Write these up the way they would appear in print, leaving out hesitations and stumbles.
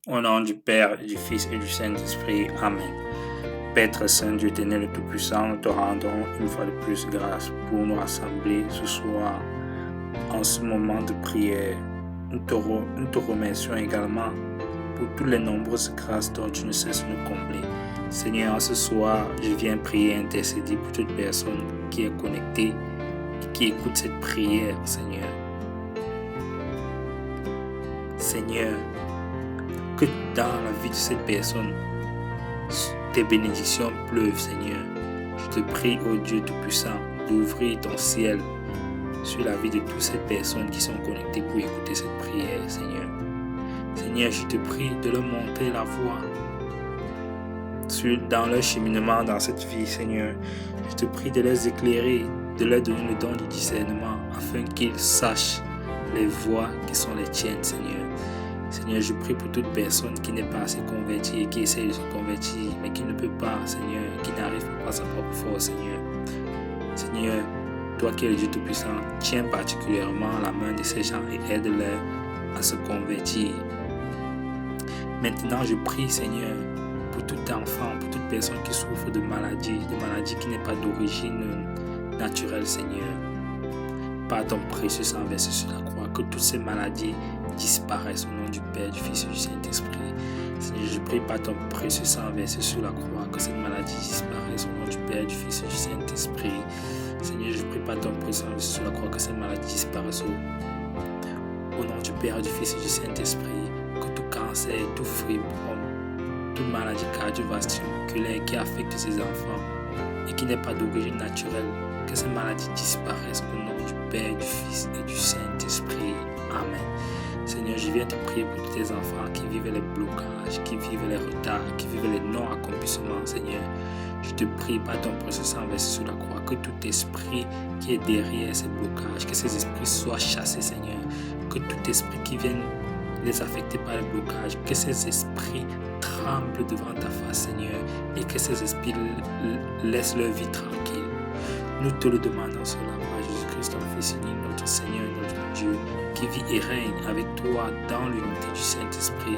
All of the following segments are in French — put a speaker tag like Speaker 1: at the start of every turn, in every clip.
Speaker 1: Au nom du Père, du Fils et du Saint-Esprit. Amen. Père très saint, Dieu éternel et tout-puissant, nous te rendons une fois de plus grâce pour nous rassembler ce soir en ce moment de prière. Nous te remercions également pour toutes les nombreuses grâces dont tu ne cesses de nous combler. Seigneur, ce soir, je viens prier et intercéder pour toute personne qui est connectée et qui écoute cette prière, Seigneur. Seigneur, que dans la vie de cette personne, tes bénédictions pleuvent, Seigneur. Je te prie, ô Dieu Tout-Puissant, d'ouvrir ton ciel sur la vie de toutes ces personnes qui sont connectées pour écouter cette prière, Seigneur. Seigneur, je te prie de leur montrer la voie dans leur cheminement dans cette vie, Seigneur. Je te prie de les éclairer, de leur donner le don du discernement afin qu'ils sachent les voies qui sont les tiennes, Seigneur. Seigneur, je prie pour toute personne qui n'est pas assez convertie et qui essaie de se convertir, mais qui ne peut pas, Seigneur, qui n'arrive pas à sa propre force, Seigneur. Seigneur, toi qui es le Dieu Tout-Puissant, tiens particulièrement la main de ces gens et aide-les à se convertir. Maintenant, je prie, Seigneur, pour tout enfant, pour toute personne qui souffre de maladie qui n'est pas d'origine naturelle, Seigneur. Par ton précieux sang versé sur la croix, que toutes ces maladies disparaissent au nom du Père, du Fils et du Saint-Esprit. Seigneur, je prie par ton précieux sang versé sur la croix, que cette maladie disparaisse au nom du Père, du Fils et du Saint-Esprit. Seigneur, je prie par ton précieux sang versé sur la croix, que cette maladie disparaisse au nom du Père, du Fils et du Saint-Esprit. Que tout cancer, tout fibrome, toute maladie cardiovasculaire qui affecte ces enfants et qui n'est pas d'origine naturelle, que ces maladies disparaissent au nom du Père, du Fils et du Saint-Esprit. Amen. Seigneur, je viens te prier pour tous tes enfants qui vivent les blocages, qui vivent les retards, qui vivent les non-accomplissements, Seigneur. Je te prie par ton précieux sang versé sur la croix, que tout esprit qui est derrière ces blocages, que ces esprits soient chassés, Seigneur. Que tout esprit qui vienne les affecter par les blocages, que ces esprits tremblent devant ta face, Seigneur, et que ces esprits laissent leur vie tranquille. Nous te le demandons cela par Jésus-Christ, ton Fils unique, notre Seigneur et notre Dieu, qui vit et règne avec toi dans l'unité du Saint-Esprit,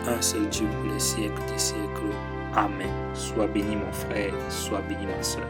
Speaker 1: un seul Dieu pour les siècles des siècles. Amen. Sois béni mon frère, sois béni ma soeur.